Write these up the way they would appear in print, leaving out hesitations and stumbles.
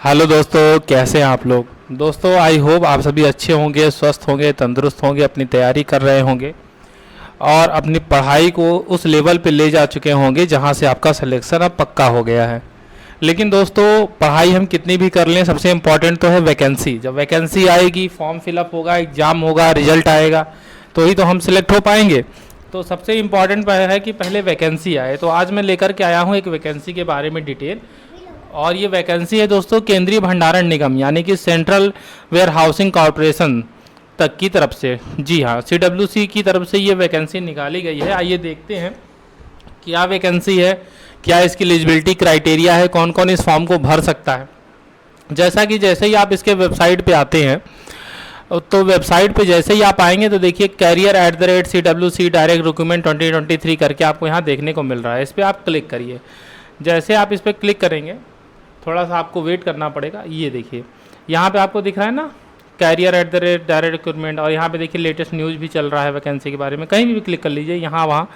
Hello दोस्तों, कैसे हैं आप लोग। दोस्तों आई होप आप सभी अच्छे होंगे, स्वस्थ होंगे, तंदुरुस्त होंगे, अपनी तैयारी कर रहे होंगे और अपनी पढ़ाई को उस लेवल पे ले जा चुके होंगे जहां से आपका सिलेक्शन अब पक्का हो गया है। लेकिन दोस्तों पढ़ाई हम कितनी भी कर लें, सबसे इम्पॉर्टेंट तो है वैकेंसी। जब वैकेंसी आएगी, फॉर्म फिलअप होगा, एग्ज़ाम होगा, रिजल्ट आएगा, तो ही तो हम सिलेक्ट हो पाएंगे। तो सबसे इम्पॉर्टेंट है कि पहले वैकेंसी आए। तो आज मैं लेकर के आया हूँ एक वैकेंसी के बारे में डिटेल। और ये वैकेंसी है दोस्तों केंद्रीय भंडारण निगम यानी कि सेंट्रल वेयर हाउसिंग कॉरपोरेशन तक की तरफ से। जी हाँ, CWC की तरफ से ये वैकेंसी निकाली गई है। आइए देखते हैं क्या वैकेंसी है, क्या इसकी एलिजिबिलिटी क्राइटेरिया है, कौन कौन इस फॉर्म को भर सकता है। जैसे ही आप इसके वेबसाइट पे आते हैं, तो वेबसाइट पे जैसे ही आप आएंगे तो देखिए career@CWC डायरेक्ट रिक्रूटमेंट 2023 करके आपको यहाँ देखने को मिल रहा है। इस पर आप क्लिक करिए। जैसे आप इस पर क्लिक करेंगे, थोड़ा सा आपको वेट करना पड़ेगा। ये देखिए यहाँ पे आपको दिख रहा है ना career@ डायरेक्ट रिक्रूटमेंट, और यहाँ पे देखिए लेटेस्ट न्यूज़ भी चल रहा है वैकेंसी के बारे में। कहीं भी क्लिक कर लीजिए, यहाँ वहाँ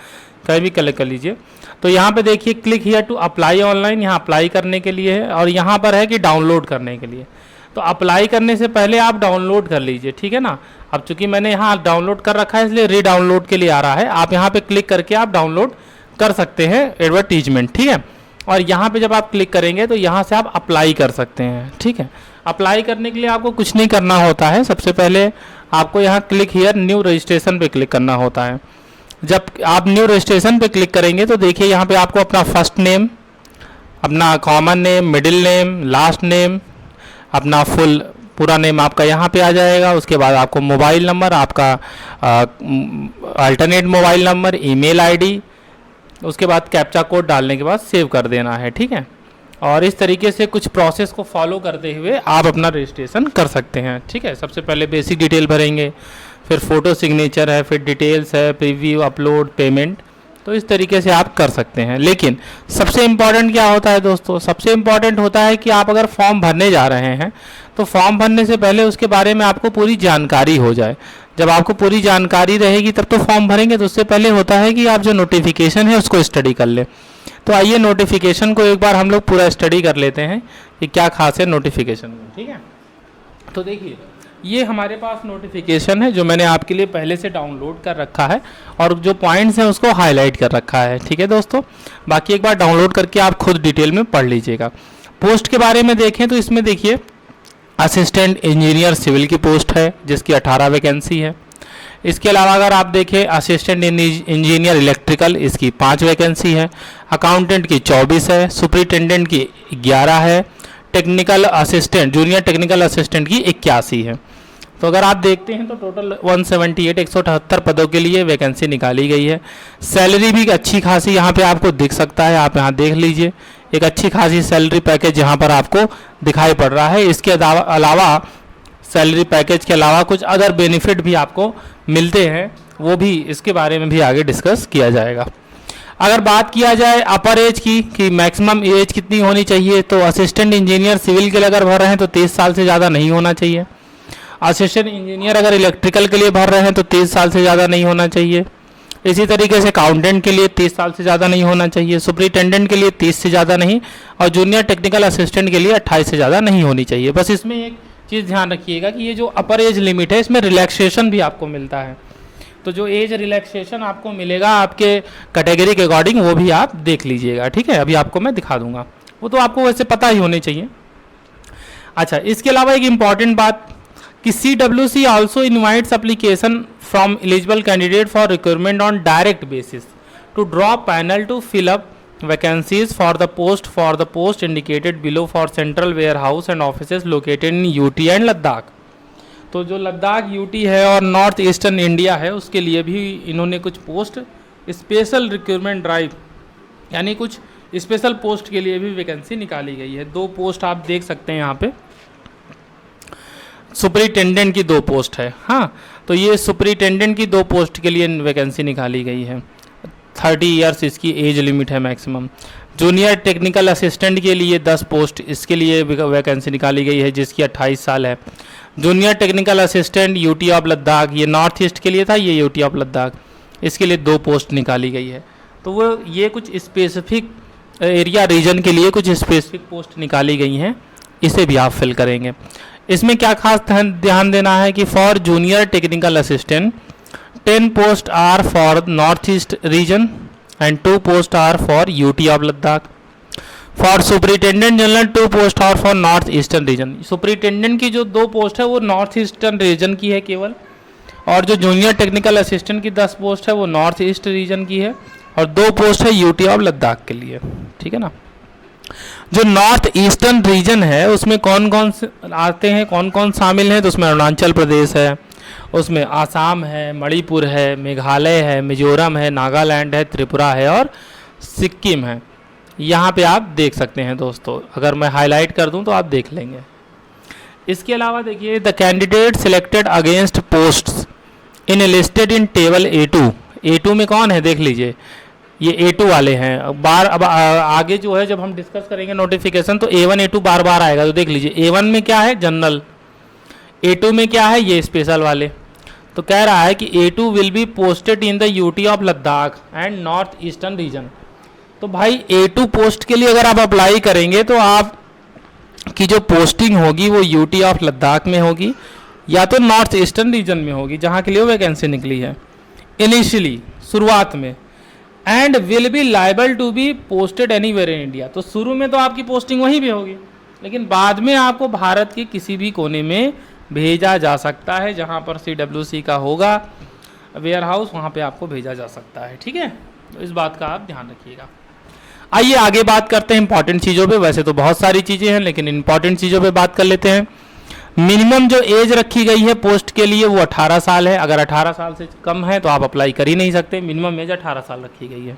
कहीं भी क्लिक कर लीजिए। तो यहाँ पे देखिए click here to apply online, यहाँ अप्लाई करने के लिए है, और यहाँ पर है कि डाउनलोड करने के लिए। तो अप्लाई करने से पहले आप डाउनलोड कर लीजिए, ठीक है ना। अब चूंकि मैंने यहाँ डाउनलोड कर रखा है इसलिए रीडाउनलोड के लिए आ रहा है। आप यहाँ पे क्लिक करके आप डाउनलोड कर सकते हैं एडवर्टीजमेंट, ठीक है। और यहाँ पे जब आप क्लिक करेंगे तो यहाँ से आप अप्लाई कर सकते हैं, ठीक है। अप्लाई करने के लिए आपको कुछ नहीं करना होता है। सबसे पहले आपको यहाँ क्लिक हियर न्यू रजिस्ट्रेशन पे क्लिक करना होता है। जब आप न्यू रजिस्ट्रेशन पे क्लिक करेंगे तो देखिए यहाँ पे आपको अपना फर्स्ट नेम, अपना common name, middle name, last name, अपना फुल पूरा नेम आपका यहाँ पे आ जाएगा। उसके बाद आपको मोबाइल नंबर, आपका alternate mobile number, email ID, उसके बाद कैप्चा कोड डालने के बाद सेव कर देना है, ठीक है। और इस तरीके से कुछ प्रोसेस को फॉलो करते हुए आप अपना रजिस्ट्रेशन कर सकते हैं, ठीक है। सबसे पहले बेसिक डिटेल भरेंगे, फिर फ़ोटो सिग्नेचर है, फिर डिटेल्स है, प्रीव्यू, अपलोड, पेमेंट। तो इस तरीके से आप कर सकते हैं। लेकिन सबसे इम्पॉर्टेंट क्या होता है दोस्तों, सबसे इम्पॉर्टेंट होता है कि आप अगर फॉर्म भरने जा रहे हैं तो फॉर्म भरने से पहले उसके बारे में आपको पूरी जानकारी हो जाए। जब आपको पूरी जानकारी रहेगी तब तो फॉर्म भरेंगे। तो उससे पहले होता है कि आप जो नोटिफिकेशन है उसको स्टडी कर लें। तो आइए नोटिफिकेशन को एक बार हम लोग पूरा स्टडी कर लेते हैं कि क्या खास है नोटिफिकेशन में, ठीक है। तो देखिए ये हमारे पास नोटिफिकेशन है जो मैंने आपके लिए पहले से डाउनलोड कर रखा है और जो पॉइंट्स हैं उसको हाईलाइट कर रखा है, ठीक है दोस्तों। बाकी एक बार डाउनलोड करके आप खुद डिटेल में पढ़ लीजिएगा। पोस्ट के बारे में देखें तो इसमें देखिए असिस्टेंट इंजीनियर सिविल की पोस्ट है जिसकी 18 वैकेंसी है। इसके अलावा अगर आप देखें असिस्टेंट इंजीनियर इलेक्ट्रिकल, इसकी 5 वैकेंसी है। अकाउंटेंट की 24 है। सुपरिटेंडेंट की 11 है। Technical assistant, junior technical assistant की 81 है। तो अगर आप देखते हैं तो टोटल 178 पदों के लिए वैकेंसी निकाली गई है। सैलरी भी अच्छी खासी यहाँ पे आपको दिख सकता है, आप यहाँ देख लीजिए। एक अच्छी खासी सैलरी पैकेज यहाँ पर आपको दिखाई पड़ रहा है। इसके अलावा सैलरी पैकेज के अलावा कुछ अदर बेनिफिट भी आपको मिलते हैं, वो भी इसके बारे में भी आगे डिस्कस किया जाएगा। अगर बात किया जाए अपर एज की कि मैक्सिमम एज कितनी होनी चाहिए, तो असिस्टेंट इंजीनियर सिविल के लिए अगर भर रहे हैं तो 23 साल से ज़्यादा नहीं होना चाहिए। असिस्टेंट इंजीनियर अगर इलेक्ट्रिकल के लिए भर रहे हैं तो 23 साल से ज़्यादा नहीं होना चाहिए। इसी तरीके से अकाउंटेंट के लिए 30 साल से ज़्यादा नहीं होना चाहिए। सुपरिटेंडेंट के लिए 30 से ज़्यादा नहीं, और जूनियर टेक्निकल असिस्टेंट के लिए 28 से ज़्यादा नहीं होनी चाहिए। बस इसमें एक चीज़ ध्यान रखिएगा कि ये जो अपर एज लिमिट है इसमें रिलैक्सेशन भी आपको मिलता है। तो जो एज रिलैक्सेशन आपको मिलेगा आपके कैटेगरी के अकॉर्डिंग वो भी आप देख लीजिएगा, ठीक है। अभी आपको मैं दिखा दूंगा, वो तो आपको वैसे पता ही होनी चाहिए। अच्छा, इसके अलावा एक इम्पॉर्टेंट बात कि CWC also invites application from eligible candidate for recruitment on direct basis to draw panel to fill up vacancies for the post indicated below for central warehouse and offices located in UT and Ladakh. तो जो Ladakh UT है और north eastern India है उसके लिए भी इन्होंने कुछ पोस्ट स्पेशल रिक्रूटमेंट ड्राइव यानी कुछ स्पेशल पोस्ट के लिए भी वैकेंसी निकाली गई है। 2 पोस्ट आप देख सकते हैं यहाँ पे। सुपरिटेंडेंट की 2 पोस्ट है, हाँ। तो ये सुपरिटेंडेंट की 2 पोस्ट के लिए वैकेंसी निकाली गई है। 30 ईयर्स इसकी एज लिमिट है मैक्सिमम। जूनियर टेक्निकल असिस्टेंट के लिए 10 पोस्ट, इसके लिए वैकेंसी निकाली गई है जिसकी 28 साल है। Junior technical assistant UT of Ladakh, ये नॉर्थ ईस्ट के लिए था, ये UT ऑफ लद्दाख, इसके लिए 2 पोस्ट निकाली गई है। तो वो ये कुछ स्पेसिफिक एरिया रीजन के लिए कुछ स्पेसिफिक पोस्ट निकाली गई हैं इसे भी आप फिल करेंगे। इसमें क्या खास ध्यान देना है कि for junior technical assistant 10 post are for north east region and 2 post are for UT of Ladakh. For superintendent general 2 post are for north eastern region. Superintendent की जो 2 पोस्ट है वो नॉर्थ ईस्टर्न रीजन की है केवल, और जो जूनियर टेक्निकल असिस्टेंट की 10 पोस्ट है वो नॉर्थ ईस्ट रीजन की है, और 2 पोस्ट है यूटी ऑफ लद्दाख के लिए, ठीक है ना। जो नॉर्थ ईस्टर्न रीजन है उसमें कौन कौन से आते हैं, कौन कौन शामिल हैं, तो उसमें अरुणाचल प्रदेश है, उसमें आसाम है, मणिपुर है, मेघालय है, मिजोरम है, नागालैंड है, त्रिपुरा है और सिक्किम है। यहाँ पे आप देख सकते हैं दोस्तों, अगर मैं हाईलाइट कर दूँ तो आप देख लेंगे। इसके अलावा देखिए the candidate selected against posts in listed in table A2। A2 में कौन है देख लीजिए, ये A2 वाले हैं। अब आगे जो है जब हम डिस्कस करेंगे नोटिफिकेशन तो A1 A2 बार बार आएगा, तो देख लीजिए A1 में क्या है जनरल, A2 में क्या है ये स्पेशल वाले। तो कह रहा है कि A2 will be posted in the UT of Ladakh and north eastern reason. तो भाई A2 पोस्ट के लिए अगर आप अप्लाई करेंगे तो आप की जो पोस्टिंग होगी वो यूटी ऑफ लद्दाख में होगी या तो नॉर्थ ईस्टर्न रीजन में होगी जहाँ के लिए वैकेंसी निकली है इनिशियली शुरुआत में, and will be liable to be posted anywhere in India. तो शुरू में तो आपकी पोस्टिंग वहीं भी होगी, लेकिन बाद में आपको भारत के किसी भी कोने में भेजा जा सकता है, जहाँ पर CWC का होगा वेयर हाउस वहाँ पे आपको भेजा जा सकता है, ठीक है। तो इस बात का आप ध्यान रखिएगा। आइए आगे बात करते हैं इंपॉर्टेंट चीज़ों पे। वैसे तो बहुत सारी चीज़ें हैं लेकिन इंपॉर्टेंट चीज़ों पे बात कर लेते हैं। मिनिमम जो एज रखी गई है पोस्ट के लिए वो 18 साल है। अगर 18 साल से कम है तो आप अप्लाई कर ही नहीं सकते, मिनिमम एज 18 साल रखी गई है।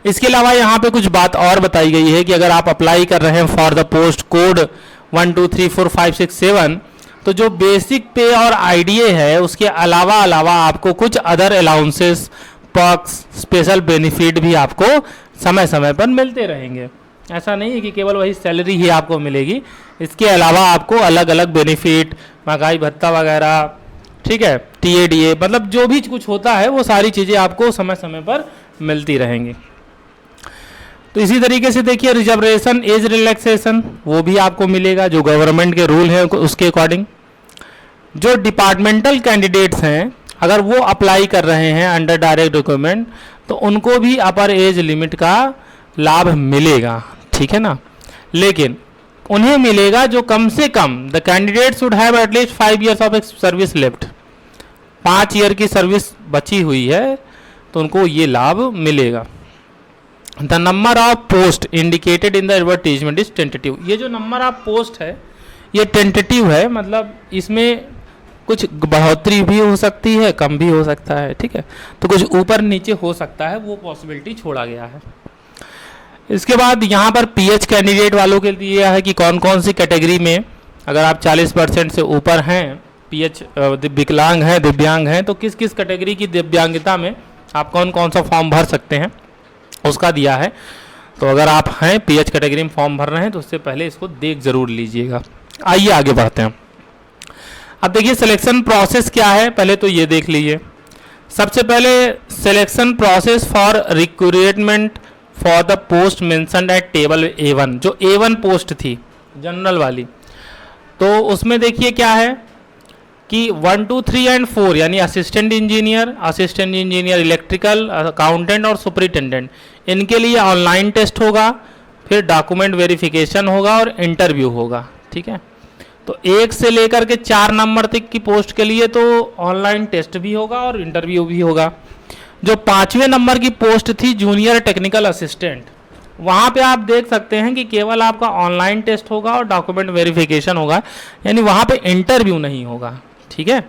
इसके अलावा यहाँ पे कुछ बात और बताई गई है कि अगर आप अप्लाई कर रहे हैं फॉर द पोस्ट कोड 1 2 3 4 5 6 7 तो जो बेसिक पे और IDA है उसके अलावा आपको कुछ other allowances, perks, special benefit भी आपको समय समय पर मिलते रहेंगे। ऐसा नहीं है कि केवल वही सैलरी ही आपको मिलेगी, इसके अलावा आपको अलग अलग बेनिफिट, महंगाई भत्ता वगैरह, ठीक है, TADA, मतलब जो भी कुछ होता है वो सारी चीज़ें आपको समय समय पर मिलती रहेंगी। तो इसी तरीके से देखिए रिजर्वेशन, एज रिलैक्सेशन वो भी आपको मिलेगा जो गवर्नमेंट के रूल हैं उसके अकॉर्डिंग। जो डिपार्टमेंटल कैंडिडेट्स हैं अगर वो अप्लाई कर रहे हैं अंडर डायरेक्ट रिक्रूटमेंट तो उनको भी अपर एज लिमिट का लाभ मिलेगा, ठीक है ना। लेकिन उन्हें मिलेगा जो कम से come the candidate should have at least 5 years of service left, 5 year की सर्विस बची हुई है तो उनको ये लाभ मिलेगा। The number of post indicated in the advertisement is tentative. ये जो नंबर ऑफ पोस्ट है ये टेंटेटिव है, मतलब इसमें कुछ बढ़ोतरी भी हो सकती है, कम भी हो सकता है, ठीक है। तो कुछ ऊपर नीचे हो सकता है, वो पॉसिबिलिटी छोड़ा गया है। इसके बाद यहाँ पर PH कैंडिडेट वालों के लिए है कि कौन कौन सी कैटेगरी में अगर आप 40% से ऊपर हैं, PH विकलांग हैं, दिव्यांग हैं, तो किस किस कैटेगरी की दिव्यांगता में आप कौन कौन सा फॉर्म भर सकते हैं उसका दिया है। तो अगर आप हैं PH कैटेगरी में फॉर्म भर रहे हैं तो उससे पहले इसको देख जरूर लीजिएगा। आइए आगे बढ़ते हैं। अब देखिए सिलेक्शन प्रोसेस क्या है, पहले तो ये देख लीजिए। सबसे पहले selection process for recruitment for the post mentioned at table A1, जो A1 पोस्ट थी जनरल वाली, तो उसमें देखिए क्या है कि 1 2 3 एंड 4 यानी असिस्टेंट इंजीनियर इलेक्ट्रिकल, अकाउंटेंट और सुपरिटेंडेंट, इनके लिए ऑनलाइन टेस्ट होगा, फिर डॉक्यूमेंट वेरिफिकेशन होगा और इंटरव्यू होगा, ठीक है। तो 1 से लेकर के 4 नंबर तक की पोस्ट के लिए तो ऑनलाइन टेस्ट भी होगा और इंटरव्यू भी होगा। जो 5वें नंबर की पोस्ट थी जूनियर टेक्निकल असिस्टेंट, वहाँ पे आप देख सकते हैं कि केवल आपका ऑनलाइन टेस्ट होगा और डॉक्यूमेंट वेरिफिकेशन होगा, यानी वहाँ पे इंटरव्यू नहीं होगा, ठीक है।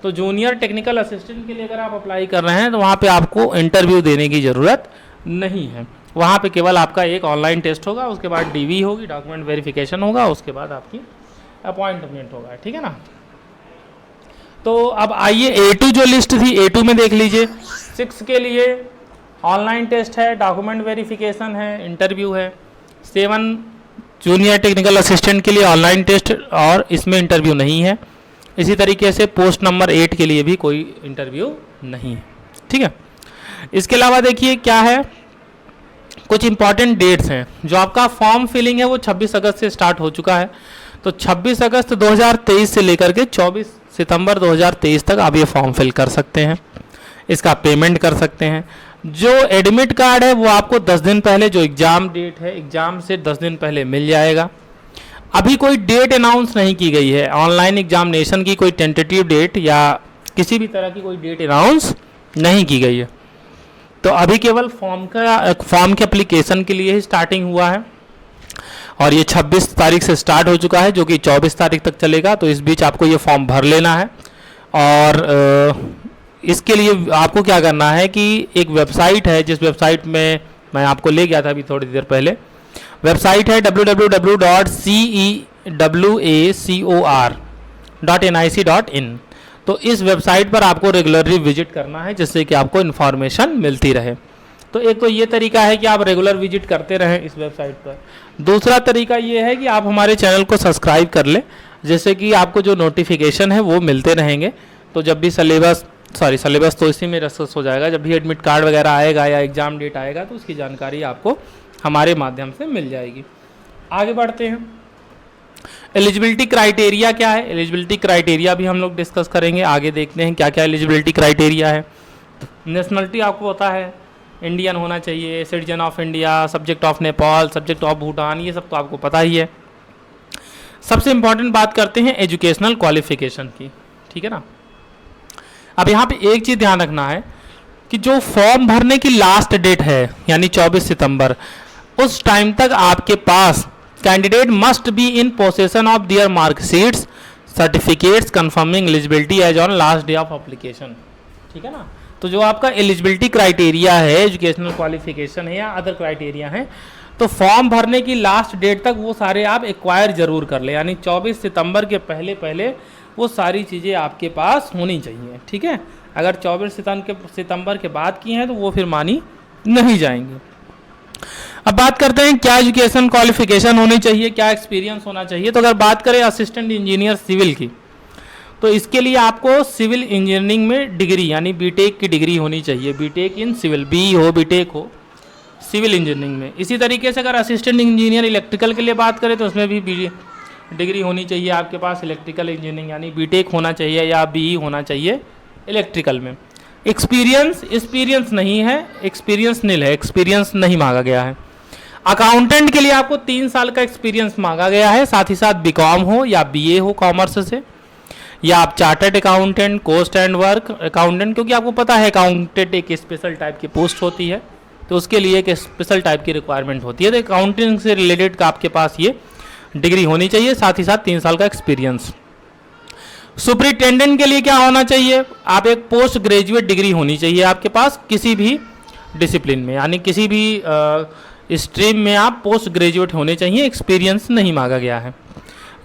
तो जूनियर टेक्निकल असिस्टेंट के लिए अगर आप अप्लाई कर रहे हैं तो वहाँ पे आपको इंटरव्यू देने की ज़रूरत नहीं है। वहाँ पे केवल आपका एक ऑनलाइन टेस्ट होगा, उसके बाद DV होगी, डॉक्यूमेंट वेरिफिकेशन होगा, उसके बाद आपकी अपॉइंटमेंट होगा, ठीक है ना। तो अब आइए A2 जो लिस्ट थी A2 में देख लीजिए। 6 के लिए ऑनलाइन टेस्ट है, डॉक्यूमेंट वेरिफिकेशन है, इंटरव्यू है। 7 जूनियर टेक्निकल असिस्टेंट के लिए ऑनलाइन टेस्ट और इसमें इंटरव्यू नहीं है। इसी तरीके से पोस्ट नंबर 8 के लिए भी कोई इंटरव्यू नहीं है, ठीक है। इसके अलावा देखिए क्या है, कुछ इंपॉर्टेंट डेट्स हैं। जो आपका फॉर्म फिलिंग है वो 26 अगस्त से स्टार्ट हो चुका है, तो 26 अगस्त 2023 से लेकर के 24 सितंबर 2023 तक आप ये फॉर्म फिल कर सकते हैं, इसका पेमेंट कर सकते हैं। जो एडमिट कार्ड है वो आपको 10 दिन पहले, जो एग्ज़ाम डेट है एग्ज़ाम से 10 दिन पहले मिल जाएगा। अभी कोई डेट अनाउंस नहीं की गई है, ऑनलाइन एग्जामिनेशन की कोई टेंटेटिव डेट या किसी भी तरह की कोई डेट अनाउंस नहीं की गई है। तो अभी केवल फॉर्म के एप्लीकेशन के लिए ही स्टार्टिंग हुआ है और ये 26 तारीख से स्टार्ट हो चुका है, जो कि 24 तारीख तक चलेगा। तो इस बीच आपको ये फॉर्म भर लेना है और इसके लिए आपको क्या करना है कि एक वेबसाइट है, जिस वेबसाइट में मैं आपको ले गया था अभी थोड़ी देर पहले, वेबसाइट है www.cewacor.nic.in। तो इस वेबसाइट पर आपको रेगुलरली विजिट करना है, जिससे कि आपको इन्फॉर्मेशन मिलती रहे। तो एक तो ये तरीका है कि आप रेगुलर विजिट करते रहें इस वेबसाइट पर। दूसरा तरीका ये है कि आप हमारे चैनल को सब्सक्राइब कर लें, जिससे कि आपको जो नोटिफिकेशन है वो मिलते रहेंगे। तो जब भी सिलेबस तो इसी में डिस्कस हो जाएगा, जब भी एडमिट कार्ड वगैरह आएगा या एग्ज़ाम डेट आएगा तो उसकी जानकारी आपको हमारे माध्यम से मिल जाएगी। आगे बढ़ते हैं। एलिजिबिलिटी क्राइटेरिया क्या है, एलिजिबिलिटी क्राइटेरिया भी हम लोग डिस्कस करेंगे। आगे देखते हैं क्या क्या एलिजिबिलिटी क्राइटेरिया है। नेशनलिटी आपको पता है, इंडियन होना चाहिए, citizen of India, subject of Nepal, subject of Bhutan, ये सब तो आपको पता ही है। सबसे इंपॉर्टेंट बात करते हैं एजुकेशनल क्वालिफिकेशन की, ठीक है ना। अब यहाँ पे एक चीज़ ध्यान रखना है कि जो फॉर्म भरने की लास्ट डेट है यानी 24 सितंबर, उस टाइम तक आपके पास candidate must be in possession of their marksheets certificates confirming eligibility as on last day of application, ठीक है ना। तो जो आपका एलिजिबिलिटी क्राइटेरिया है, एजुकेशनल क्वालिफिकेशन है या अदर क्राइटेरिया है, तो फॉर्म भरने की लास्ट डेट तक वो सारे आप एक्वायर जरूर कर ले, यानी 24 सितंबर के पहले पहले वो सारी चीज़ें आपके पास होनी चाहिए, ठीक है। अगर 24 सितंबर के बाद की हैं तो वो फिर मानी नहीं जाएंगी। अब बात करते हैं क्या एजुकेशन क्वालिफिकेशन होनी चाहिए, क्या एक्सपीरियंस होना चाहिए। तो अगर बात करें असिस्टेंट इंजीनियर सिविल की, तो इसके लिए आपको सिविल इंजीनियरिंग में डिग्री यानी बीटेक की डिग्री होनी चाहिए, बीटेक इन सिविल, बी हो बीटेक हो सिविल इंजीनियरिंग में। इसी तरीके से अगर असिस्टेंट इंजीनियर इलेक्ट्रिकल के लिए बात करें तो उसमें भी डिग्री होनी चाहिए आपके पास इलेक्ट्रिकल इंजीनियरिंग, यानी बीटेक होना चाहिए या बीई होना चाहिए इलेक्ट्रिकल में। एक्सपीरियंस नहीं है, एक्सपीरियंस नील है, एक्सपीरियंस नहीं मांगा गया है। अकाउंटेंट के लिए आपको 3 साल का एक्सपीरियंस मांगा गया है, साथ ही साथ बीकॉम हो या बीए हो कॉमर्स से, या आप chartered accountant, cost and work accountant, क्योंकि आपको पता है अकाउंटेंट एक स्पेशल टाइप की पोस्ट होती है, तो उसके लिए एक स्पेशल टाइप की रिक्वायरमेंट होती है। तो अकाउंटिंग से रिलेटेड का आपके पास ये डिग्री होनी चाहिए, साथ ही साथ 3 साल का एक्सपीरियंस। सुपरिटेंडेंट के लिए क्या होना चाहिए, आप एक पोस्ट ग्रेजुएट डिग्री होनी चाहिए आपके पास किसी भी डिसिप्लिन में, यानी किसी भी स्ट्रीम में आप पोस्ट ग्रेजुएट होने चाहिए, एक्सपीरियंस नहीं मांगा गया है।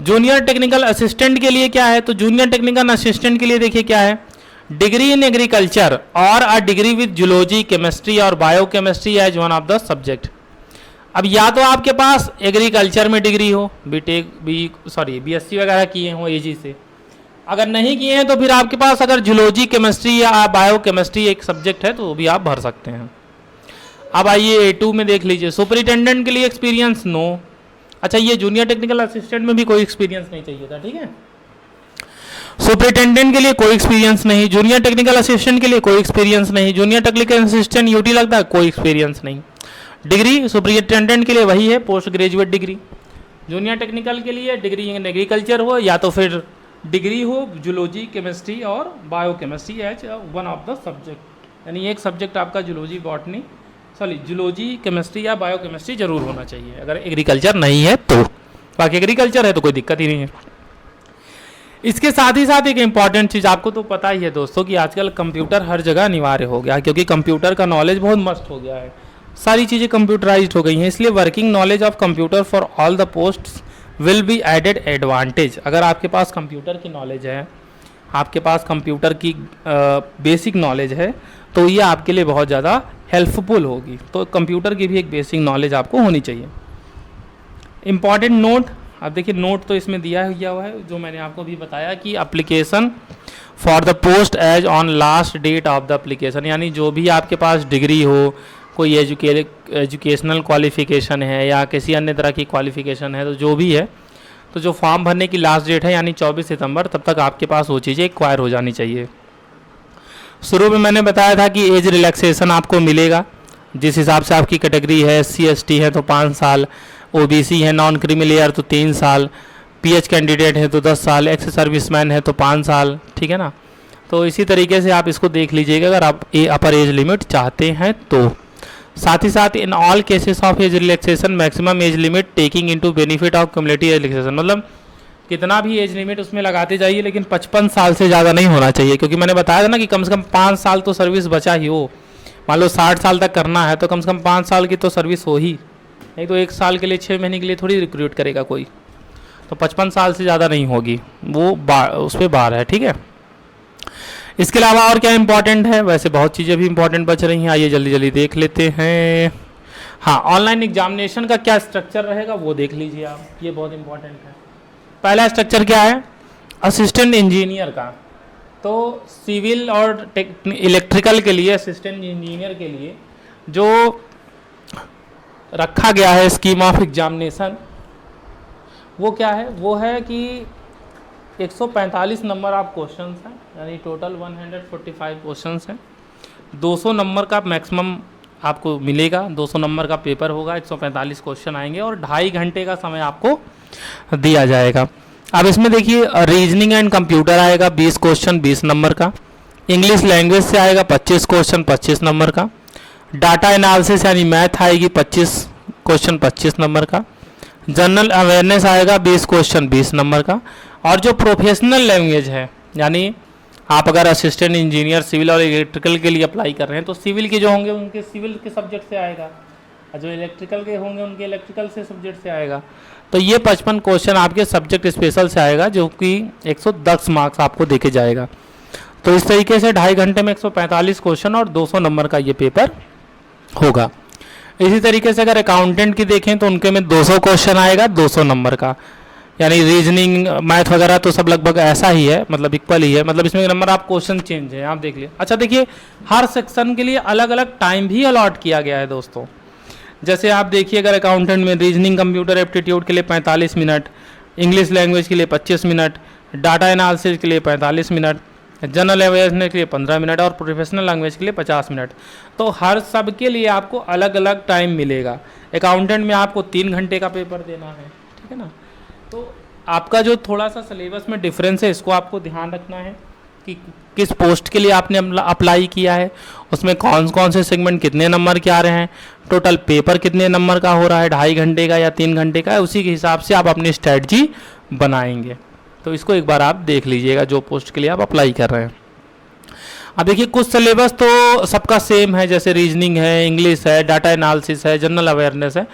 जूनियर टेक्निकल असिस्टेंट के लिए क्या है, तो जूनियर टेक्निकल असिस्टेंट के लिए देखिए क्या है, डिग्री इन एग्रीकल्चर और a degree with zoology, chemistry और biochemistry as one of the subject. अब या तो आपके पास एग्रीकल्चर में डिग्री हो, बीएससी वगैरह किए हो एजी से, अगर नहीं किए हैं तो फिर आपके पास अगर जूलॉजी, केमिस्ट्री या बायोकेमिस्ट्री एक सब्जेक्ट है तो वो भी आप भर सकते हैं। अब आइए A2 में देख लीजिए, सुपरिटेंडेंट के लिए एक्सपीरियंस नो। अच्छा, ये जूनियर टेक्निकल असिस्टेंट में भी कोई एक्सपीरियंस नहीं चाहिए था, ठीक है। सुपरिटेंडेंट के लिए कोई एक्सपीरियंस नहीं, जूनियर टेक्निकल असिस्टेंट के लिए कोई एक्सपीरियंस नहीं, जूनियर टेक्निकल असिस्टेंट यूटी लगता है, कोई एक्सपीरियंस नहीं। डिग्री सुपरिटेंडेंट के लिए वही है, post graduate degree. Junior technical के लिए डिग्री इन एग्रीकल्चर हो या तो फिर डिग्री हो जूलॉजी, केमिस्ट्री और biochemistry as one of the subject, यानी एक सब्जेक्ट आपका जूलॉजी, केमिस्ट्री या बायोकेमिस्ट्री जरूर होना चाहिए अगर एग्रीकल्चर नहीं है तो। बाकी एग्रीकल्चर है तो कोई दिक्कत ही नहीं है। इसके साथ ही साथ एक इम्पॉर्टेंट चीज़ आपको तो पता ही है दोस्तों कि आजकल कंप्यूटर हर जगह अनिवार्य हो गया, क्योंकि कंप्यूटर का नॉलेज बहुत मस्ट हो गया है, सारी चीज़ें कंप्यूटराइज्ड हो गई हैं, इसलिए working knowledge of computer for all the posts will be added advantage. अगर आपके पास कंप्यूटर की नॉलेज है, आपके पास कंप्यूटर की बेसिक नॉलेज है, तो ये आपके लिए बहुत ज़्यादा हेल्पफुल होगी। तो कंप्यूटर की भी एक बेसिक नॉलेज आपको होनी चाहिए। इम्पॉर्टेंट नोट, अब देखिए नोट तो इसमें दिया हुआ है, जो मैंने आपको भी बताया कि application for the post age on last date of the application, यानी जो भी आपके पास डिग्री हो, कोई एजुकेशनल क्वालिफ़िकेशन है या किसी अन्य तरह की क्वालिफ़िकेशन है, तो जो भी है, तो जो फॉर्म भरने की लास्ट डेट है यानी 24 सितंबर, तब तक आपके पास वो चीज़ें एक्वायर हो जानी चाहिए। शुरू में मैंने बताया था कि एज रिलैक्सेशन आपको मिलेगा जिस हिसाब से आपकी कैटेगरी है। SC/ST है तो 5 साल, OBC है, नॉन क्रीमी लेयर तो 3 साल, PH कैंडिडेट है तो 10 साल, एक्स सर्विसमैन है तो 5 साल, ठीक है ना। तो इसी तरीके से आप इसको देख लीजिएगा अगर आप अपर एज लिमिट चाहते हैं तो। साथ ही साथ in all cases of age relaxation maximum age limit taking into benefit of cumulative age relaxation, मतलब कितना भी एज लिमिट उसमें लगाते जाइए लेकिन 55 साल से ज़्यादा नहीं होना चाहिए, क्योंकि मैंने बताया था ना कि कम से कम 5 साल तो सर्विस बचा ही हो। मान लो 60 साल तक करना है तो कम से कम 5 साल की तो सर्विस हो ही, नहीं तो 1 साल के लिए 6 महीने के लिए थोड़ी रिक्रूट करेगा कोई, तो 55 साल से ज़्यादा नहीं होगी, वो उस पर बार है, ठीक है। इसके अलावा और क्या इंपॉर्टेंट है, वैसे बहुत चीज़ें भी इंपॉर्टेंट बच रही हैं, आइए जल्दी जल्दी देख लेते हैं। हाँ, ऑनलाइन एग्जामिनेशन का क्या स्ट्रक्चर रहेगा वो देख लीजिए आप, ये बहुत इंपॉर्टेंट है। पहला स्ट्रक्चर क्या है, असिस्टेंट इंजीनियर का। तो सिविल और इलेक्ट्रिकल के लिए असिस्टेंट इंजीनियर के लिए जो रखा गया है स्कीम ऑफ एग्जामिनेशन, वो क्या है, वो है कि 145 नंबर ऑफ क्वेश्चंस हैं, यानी टोटल 145 क्वेश्चंस हैं। 200 नंबर का मैक्सिमम आपको मिलेगा, 200 नंबर का पेपर होगा, 145 क्वेश्चन आएंगे और 2.5 घंटे का समय आपको दिया जाएगा। अब इसमें देखिए रीजनिंग एंड कंप्यूटर आएगा 20 क्वेश्चन 20 नंबर का, इंग्लिश लैंग्वेज से आएगा 25 क्वेश्चन 25 नंबर का, डाटा एनालिसिस यानी मैथ आएगी 25 क्वेश्चन 25 नंबर का, जनरल अवेयरनेस आएगा 20 क्वेश्चन 20 नंबर का, और जो प्रोफेशनल लैंग्वेज है यानी आप अगर असिस्टेंट इंजीनियर सिविल और इलेक्ट्रिकल के लिए अप्लाई कर रहे हैं तो सिविल के जो होंगे उनके सिविल के सब्जेक्ट से आएगा, और जो इलेक्ट्रिकल के होंगे उनके इलेक्ट्रिकल से सब्जेक्ट से आएगा। तो ये 55 क्वेश्चन आपके सब्जेक्ट स्पेशल से आएगा जो कि 110 मार्क्स आपको देके जाएगा। तो इस तरीके से 2.5 घंटे में 145 क्वेश्चन और 200 नंबर का ये पेपर होगा। इसी तरीके से अगर अकाउंटेंट की देखें तो उनके में 200 क्वेश्चन आएगा 200 नंबर का, यानी रीजनिंग मैथ वगैरह तो सब लगभग ऐसा ही है, मतलब इक्वल ही है, मतलब इसमें नंबर आप क्वेश्चन चेंज है, आप देख लिए। अच्छा देखिए हर सेक्शन के लिए अलग अलग टाइम भी अलॉट किया गया है दोस्तों। जैसे आप देखिए अगर अकाउंटेंट में रीजनिंग कंप्यूटर एप्टीट्यूड के लिए 45 मिनट, इंग्लिश लैंग्वेज के लिए 25 मिनट, डाटा एनालिसिस के लिए 45 मिनट, जनरल अवेयरनेस के लिए 15 मिनट और प्रोफेशनल लैंग्वेज के लिए 50 मिनट। तो हर सब के लिए आपको अलग अलग टाइम मिलेगा। अकाउंटेंट में आपको 3 घंटे का पेपर देना है, ठीक है ना। तो आपका जो थोड़ा सा सिलेबस में डिफरेंस है इसको आपको ध्यान रखना है कि किस पोस्ट के लिए आपने अप्लाई किया है, उसमें कौन कौन से सेगमेंट कितने नंबर के आ रहे हैं, टोटल पेपर कितने नंबर का हो रहा है, 2.5 घंटे का या 3 घंटे का है, उसी के हिसाब से आप अपनी स्ट्रेटजी बनाएंगे। तो इसको एक बार आप देख लीजिएगा जो पोस्ट के लिए आप अप्लाई कर रहे हैं। अब देखिए कुछ सिलेबस तो सबका सेम है, जैसे रीजनिंग है, इंग्लिश है, डाटा एनालिसिस है, जनरल अवेयरनेस है,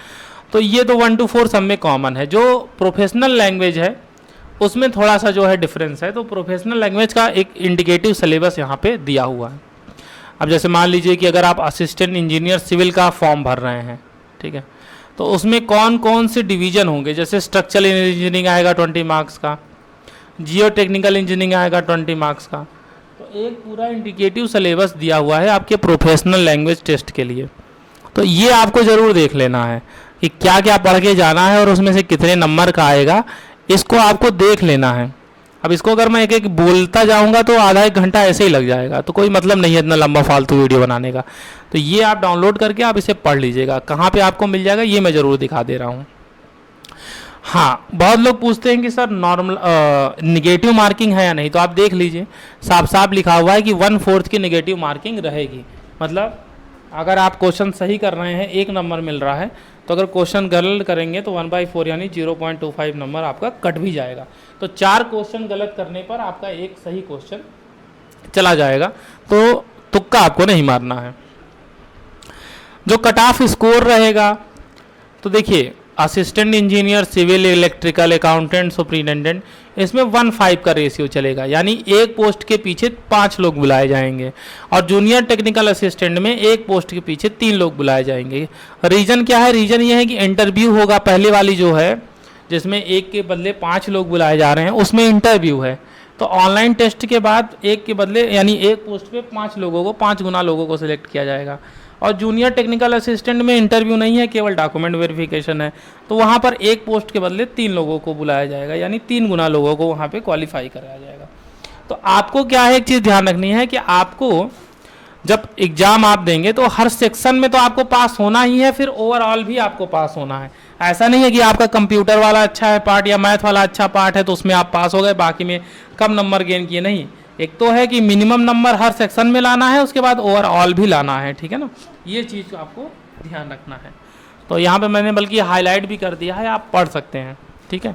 तो ये तो 1 to 4 सब में कॉमन है। जो प्रोफेशनल लैंग्वेज है उसमें थोड़ा सा जो है डिफरेंस है, तो प्रोफेशनल लैंग्वेज का एक इंडिकेटिव सिलेबस यहाँ पे दिया हुआ है। अब जैसे मान लीजिए कि अगर आप असिस्टेंट इंजीनियर सिविल का फॉर्म भर रहे हैं, ठीक है, तो उसमें कौन कौन से डिवीज़न होंगे, जैसे स्ट्रक्चरल इंजीनियरिंग आएगा 20 मार्क्स का, जियो टेक्निकल इंजीनियरिंग आएगा 20 मार्क्स का। तो एक पूरा इंडिकेटिव सिलेबस दिया हुआ है आपके प्रोफेशनल लैंग्वेज टेस्ट के लिए। तो ये आपको ज़रूर देख लेना है कि क्या क्या पढ़ के जाना है और उसमें से कितने नंबर का आएगा, इसको आपको देख लेना है। अब इसको अगर मैं एक एक बोलता जाऊंगा तो आधा 1 घंटा ऐसे ही लग जाएगा, तो कोई मतलब नहीं है इतना लंबा फालतू वीडियो बनाने का। तो ये आप डाउनलोड करके आप इसे पढ़ लीजिएगा। कहाँ पे आपको मिल जाएगा ये मैं ज़रूर दिखा दे रहा हूँ। हाँ, बहुत लोग पूछते हैं कि सर नॉर्मल निगेटिव मार्किंग है या नहीं, तो आप देख लीजिए साफ साफ लिखा हुआ है कि 1/4 की निगेटिव मार्किंग रहेगी। मतलब अगर आप क्वेश्चन सही कर रहे हैं 1 नंबर मिल रहा है, तो अगर क्वेश्चन गलत करेंगे तो 1/4 यानी 0.25 नंबर आपका कट भी जाएगा। तो 4 क्वेश्चन गलत करने पर आपका एक सही क्वेश्चन चला जाएगा, तो तुक्का आपको नहीं मारना है। जो कट ऑफ स्कोर रहेगा, तो देखिए assistant engineer civil electrical accountant superintendent, इसमें 1:5 का रेशियो चलेगा, यानी एक पोस्ट के पीछे 5 लोग बुलाए जाएंगे, और जूनियर टेक्निकल असिस्टेंट में एक पोस्ट के पीछे 3 लोग बुलाए जाएंगे। रीजन क्या है, रीजन ये है कि इंटरव्यू होगा, पहले वाली जो है जिसमें एक के बदले 5 लोग बुलाए जा रहे हैं उसमें इंटरव्यू है। तो ऑनलाइन टेस्ट के बाद एक के बदले यानी एक पोस्ट पे 5 लोगों को 5 गुना लोगों को सिलेक्ट किया जाएगा। और जूनियर टेक्निकल असिस्टेंट में इंटरव्यू नहीं है, केवल डॉक्यूमेंट वेरिफिकेशन है। तो वहाँ पर एक पोस्ट के बदले 3 लोगों को बुलाया जाएगा, यानी 3 गुना लोगों को वहाँ पे क्वालिफाई कराया जाएगा। तो आपको क्या है, एक चीज़ ध्यान रखनी है कि आपको जब एग्ज़ाम आप देंगे तो हर सेक्शन में तो आपको पास होना ही है, फिर ओवरऑल भी आपको पास होना है। ऐसा नहीं है कि आपका कंप्यूटर वाला अच्छा है पार्ट या मैथ वाला अच्छा पार्ट है तो उसमें आप पास हो गए, बाकी में कम नंबर गेन किए, नहीं। एक तो है कि मिनिमम नंबर हर सेक्शन में लाना है, उसके बाद ओवरऑल भी लाना है, ठीक है ना। ये चीज़ आपको ध्यान रखना है। तो यहाँ पे मैंने बल्कि हाईलाइट भी कर दिया है, आप पढ़ सकते हैं, ठीक है।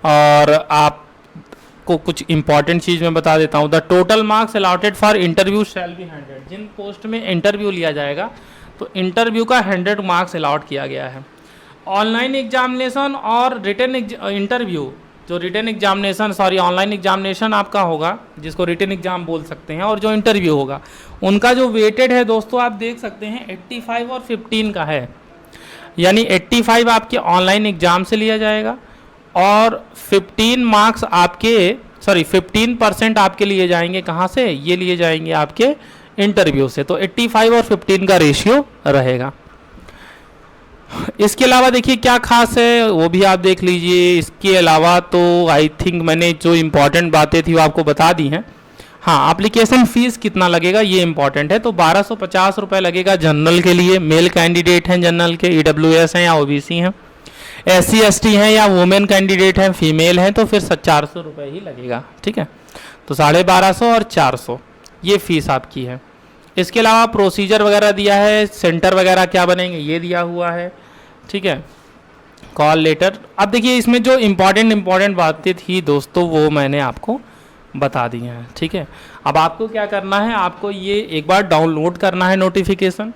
और आपको कुछ इंपॉर्टेंट चीज़ मैं बता देता हूँ। The total marks allotted for interview shall be 100। जिन पोस्ट में इंटरव्यू लिया जाएगा तो इंटरव्यू का 100 मार्क्स अलॉट किया गया है। ऑनलाइन एग्जामिनेशन और रिटन इंटरव्यू, जो रिटन एग्जामिनेशन ऑनलाइन एग्जामिनेशन आपका होगा, जिसको रिटन एग्जाम बोल सकते हैं, और जो इंटरव्यू होगा, उनका जो वेटेड है दोस्तों आप देख सकते हैं 85 और 15 का है। यानी 85 आपके ऑनलाइन एग्जाम से लिया जाएगा और 15 मार्क्स आपके 15% आपके लिए जाएंगे कहाँ से, ये लिए जाएंगे आपके इंटरव्यू से। तो 85 और 15 का रेशियो रहेगा। इसके अलावा देखिए क्या खास है वो भी आप देख लीजिए। इसके अलावा तो आई थिंक मैंने जो इम्पोर्टेंट बातें थी वो आपको बता दी हैं। हाँ, एप्लीकेशन फ़ीस कितना लगेगा ये इम्पॉर्टेंट है। तो 1250 रुपये लगेगा जनरल के लिए, मेल कैंडिडेट हैं जनरल के, EWS हैं या OBC हैं, SC ST हैं या वुमेन कैंडिडेट हैं, फीमेल हैं, तो फिर 400 रुपये ही लगेगा, ठीक है। तो 1250 और 400 ये फ़ीस आपकी है। इसके अलावा प्रोसीजर वगैरह दिया है, सेंटर वगैरह क्या बनेंगे ये दिया हुआ है, ठीक है। कॉल लेटर, अब देखिए इसमें जो इम्पॉर्टेंट बातें थी दोस्तों वो मैंने आपको बता दी हैं, ठीक है। अब आपको क्या करना है, आपको ये एक बार डाउनलोड करना है नोटिफिकेशन,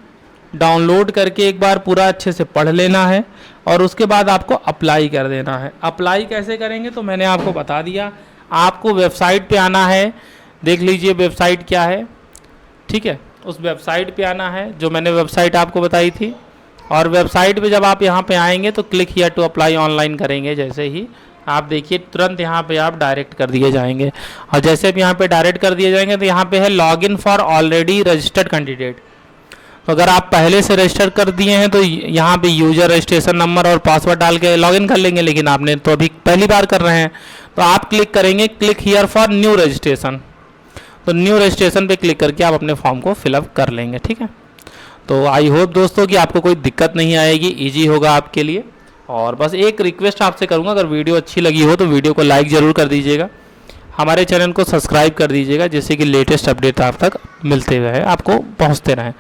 डाउनलोड करके एक बार पूरा अच्छे से पढ़ लेना है और उसके बाद आपको अप्लाई कर देना है। अप्लाई कैसे करेंगे तो मैंने आपको बता दिया। आपको वेबसाइट पे आना है, देख लीजिए वेबसाइट क्या है, ठीक है। उस वेबसाइट पे आना है जो मैंने वेबसाइट आपको बताई थी, और वेबसाइट पे जब आप यहाँ पे आएंगे तो click here to apply online करेंगे। जैसे ही आप देखिए तुरंत यहाँ पे आप डायरेक्ट कर दिए जाएंगे, और जैसे भी यहाँ पे डायरेक्ट कर दिए जाएंगे तो यहाँ पे है login for already registered candidate. तो अगर आप पहले से रजिस्टर कर दिए हैं तो यहाँ पे यूजर रजिस्ट्रेशन नंबर और पासवर्ड डाल के लॉगिन कर लेंगे, लेकिन आपने तो अभी पहली बार कर रहे हैं तो आप क्लिक करेंगे click here for new registration. तो न्यू रजिस्ट्रेशन पे क्लिक करके आप अपने फॉर्म को फिलअप कर लेंगे, ठीक है। तो आई होप दोस्तों कि आपको कोई दिक्कत नहीं आएगी, इजी होगा आपके लिए। और बस एक रिक्वेस्ट आपसे करूंगा, अगर वीडियो अच्छी लगी हो तो वीडियो को लाइक ज़रूर कर दीजिएगा, हमारे चैनल को सब्सक्राइब कर दीजिएगा, जिससे कि लेटेस्ट अपडेट आप तक मिलते रहे, आपको पहुंचते रहें।